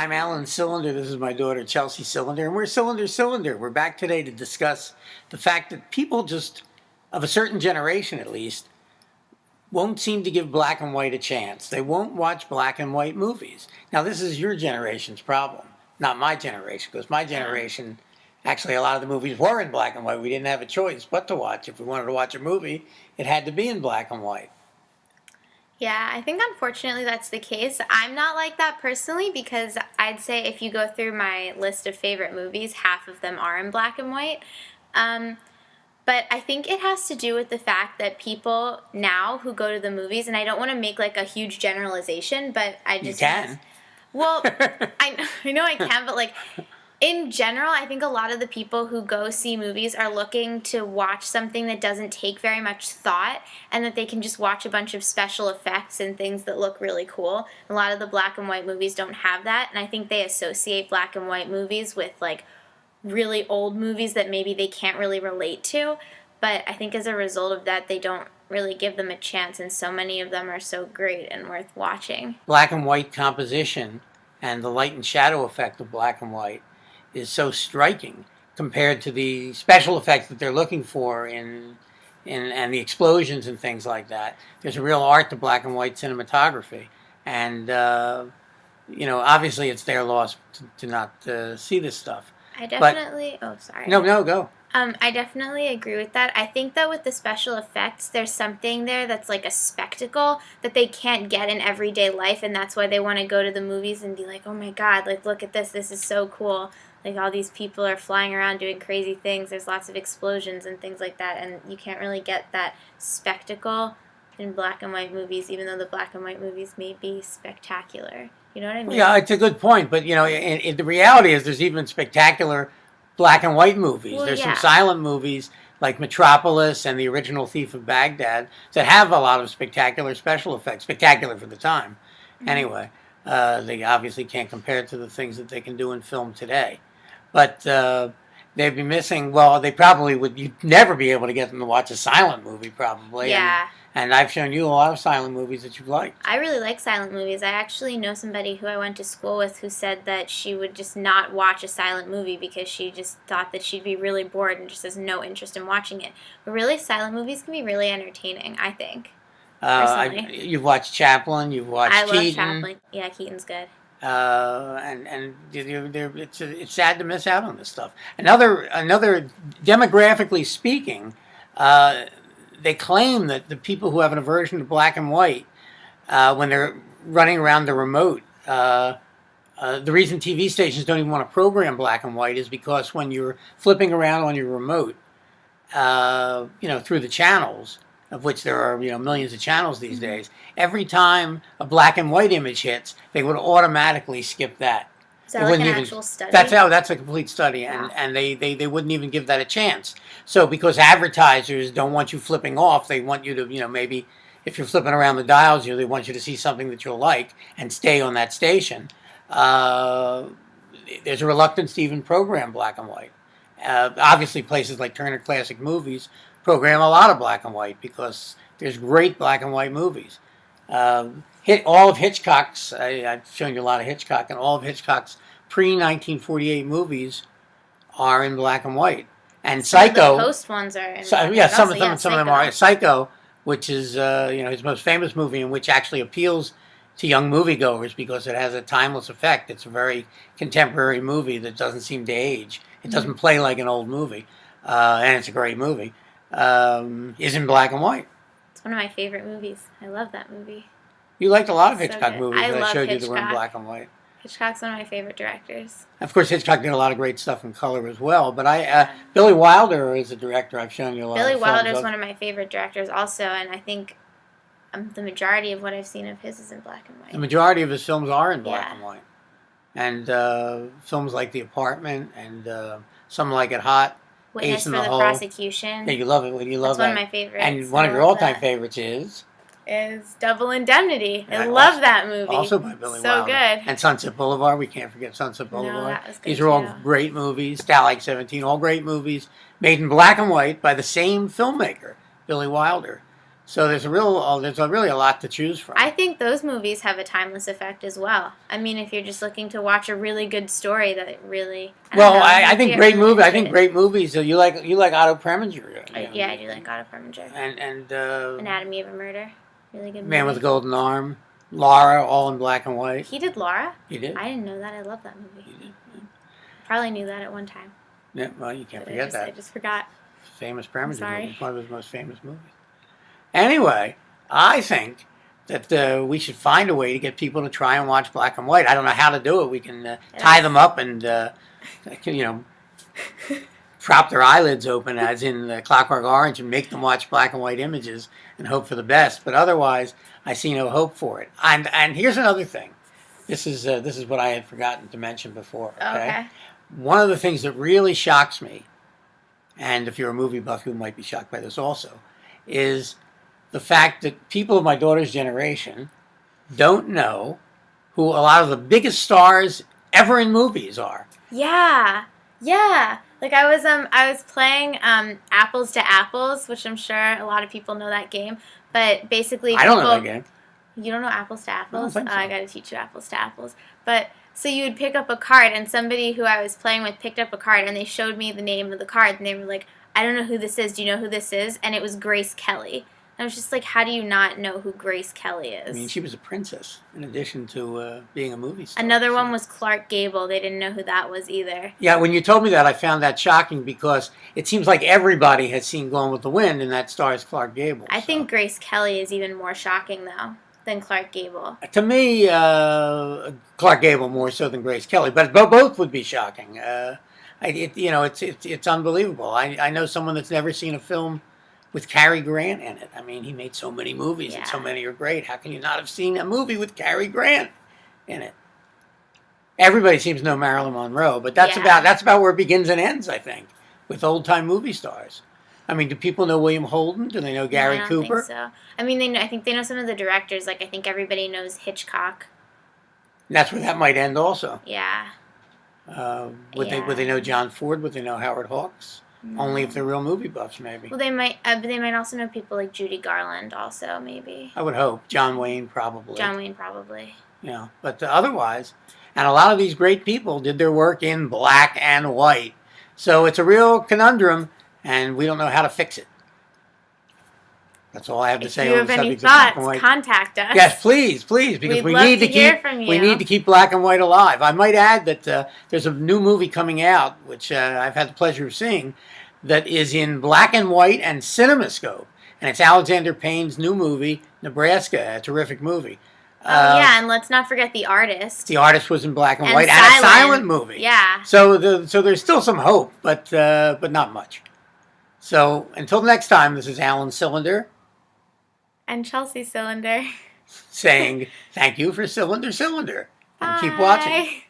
I'm Alan Cylinder. This is my daughter, Chelsea Cylinder, and we're Cylinder. We're back today to discuss the fact that people just, of a certain generation at least, won't seem to give black and white a chance. They won't watch black and white movies. Now, this is your generation's problem, not my generation, because my generation, actually, a lot of the movies were in black and white. We didn't have a choice but to watch. If we wanted to watch a movie, it had to be in black and white. Yeah, I think unfortunately that's the case. I'm not like that personally because I'd say if you go through my list of favorite movies, half of them are in black and white. But I think it has to do with the fact that people now who go to the movies, and I don't want to make like a huge generalization, but I just... You can. Well, I know I can, but like... In general, I think a lot of the people who go see movies are looking to watch something that doesn't take very much thought and that they can just watch a bunch of special effects and things that look really cool. A lot of the black and white movies don't have that, and I think they associate black and white movies with like really old movies that maybe they can't really relate to. But I think as a result of that, they don't really give them a chance, and so many of them are so great and worth watching. Black and white composition and the light and shadow effect of black and white is so striking compared to the special effects that they're looking for and the explosions and things like that. There's a real art to black and white cinematography, and obviously it's their loss to not see this stuff. I definitely. No, go. I definitely agree with that. I think that with the special effects, there's something there that's like a spectacle that they can't get in everyday life, and that's why they want to go to the movies and be like, oh my god, like look at this is so cool. Like all these people are flying around doing crazy things. There's lots of explosions and things like that, and you can't really get that spectacle in black and white movies, even though the black and white movies may be spectacular. You know what I mean? Yeah, it's a good point, but the reality is there's even spectacular black and white movies. Well, there's yeah. some silent movies like Metropolis and The Original Thief of Baghdad that have a lot of spectacular special effects, spectacular for the time. Mm-hmm. Anyway, they obviously can't compare it to the things that they can do in film today. But they'd be missing, they probably would, you'd never be able to get them to watch a silent movie probably. Yeah. And I've shown you a lot of silent movies that you've liked. I really like silent movies. I actually know somebody who I went to school with who said that she would just not watch a silent movie because she just thought that she'd be really bored and just has no interest in watching it. But really, silent movies can be really entertaining, I think. You've watched Chaplin, you've watched Keaton. I love Chaplin. Yeah, Keaton's good. It's sad to miss out on this stuff. Another demographically speaking, they claim that the people who have an aversion to black and white, when they're running around the remote, the reason TV stations don't even want to program black and white is because when you're flipping around on your remote, through the channels, of which there are millions of channels these days, every time a black and white image hits, they would automatically skip that. Is that like an actual study? That's a complete study, and they wouldn't even give that a chance. So because advertisers don't want you flipping off, they want you to, maybe if you're flipping around the dials, they want you to see something that you'll like and stay on that station. There's a reluctance to even program black and white. Obviously, places like Turner Classic Movies program a lot of black and white because there's great black and white movies. All of Hitchcock's, I've shown you a lot of Hitchcock, and all of Hitchcock's pre-1948 movies are in black and white. And Psycho... The post ones are in some of them are. Psycho, which is his most famous movie, and which actually appeals to young moviegoers because it has a timeless effect. It's a very contemporary movie that doesn't seem to age. It doesn't play like an old movie, and it's a great movie. Is in black and white. It's one of my favorite movies. I love that movie. You liked a lot of Hitchcock movies that I showed you that were in Hitchcock. black and white. Hitchcock's one of my favorite directors. Of course, Hitchcock did a lot of great stuff in color as well, but Billy Wilder is a director I've shown you a lot Billy of Wilder is one of my favorite directors also, and I think the majority of what I've seen of his is in black and white. The majority of his films are in black and white. And films like The Apartment and Some Like It Hot, Witness for the Prosecution. Yeah, you love it. You love That's one of my favorites. And one of your all-time favorites is Double Indemnity. I love that movie. Also by Billy Wilder. So good. And Sunset Boulevard. We can't forget Sunset Boulevard. No, that was good. These are all great movies. Stalag 17, all great movies made in black and white by the same filmmaker, Billy Wilder. So there's really a lot to choose from. I think those movies have a timeless effect as well. I mean, if you're just looking to watch a really good story that really. I think great movie. I think great movies. So you like Otto Preminger. Yeah, I do like Otto Preminger. And Anatomy of a Murder, really good movie. Man with the Golden Arm, Laura, all in black and white. He did Laura? He did. I didn't know that. I love that movie. He did. Yeah. Probably knew that at one time. Yeah, well, you can't forget that. I just forgot. Famous Preminger sorry. movie. It's one of his most famous movies. Anyway, I think that we should find a way to get people to try and watch black and white. I don't know how to do it. We can tie them up and, prop their eyelids open, as in Clockwork Orange, and make them watch black and white images and hope for the best. But otherwise, I see no hope for it. And here's another thing. This is what I had forgotten to mention before. Okay? One of the things that really shocks me, and if you're a movie buff, you might be shocked by this also, is the fact that people of my daughter's generation don't know who a lot of the biggest stars ever in movies are. Yeah. Like I was playing Apples to Apples, which I'm sure a lot of people know that game. But basically, I don't know that game. You don't know Apples to Apples? I don't think so. I got to teach you Apples to Apples. But so you would pick up a card, and somebody who I was playing with picked up a card, and they showed me the name of the card, and they were like, "I don't know who this is. Do you know who this is?" And it was Grace Kelly. I was just like, how do you not know who Grace Kelly is? I mean, she was a princess in addition to being a movie star. Another one was Clark Gable. They didn't know who that was either. Yeah, when you told me that, I found that shocking because it seems like everybody has seen Gone with the Wind, and that stars Clark Gable. I think Grace Kelly is even more shocking, though, than Clark Gable. To me, Clark Gable more so than Grace Kelly, but both would be shocking. It's unbelievable. I know someone that's never seen a film with Cary Grant in it. I mean, he made so many movies, and so many are great. How can you not have seen a movie with Cary Grant in it? Everybody seems to know Marilyn Monroe, but that's about where it begins and ends, I think, with old-time movie stars. I mean, do people know William Holden? Do they know Gary Cooper? I don't think so. I mean, I think they know some of the directors. Like, I think everybody knows Hitchcock. And that's where that might end also. Yeah. Would they know John Ford? Would they know Howard Hawks? No. Only if they're real movie buffs, maybe. Well, they might, but they might also know people like Judy Garland, also maybe. I would hope. John Wayne, probably. Yeah, but otherwise, and a lot of these great people did their work in black and white, so it's a real conundrum, and we don't know how to fix it. That's all I have to say on the subject of black and white. If you have any thoughts, contact us. Yes, please, because we need to hear from you. We need to keep black and white alive. I might add that there's a new movie coming out, which I've had the pleasure of seeing, that is in black and white and CinemaScope, and it's Alexander Payne's new movie, Nebraska, a terrific movie. And let's not forget The Artist. The Artist was in black and white, silent. and a silent movie. Yeah. So there's still some hope, but not much. So until next time, this is Alan Cylinder. And Chelsea Cylinder. Saying thank you for Cylinder. And Bye. keep watching.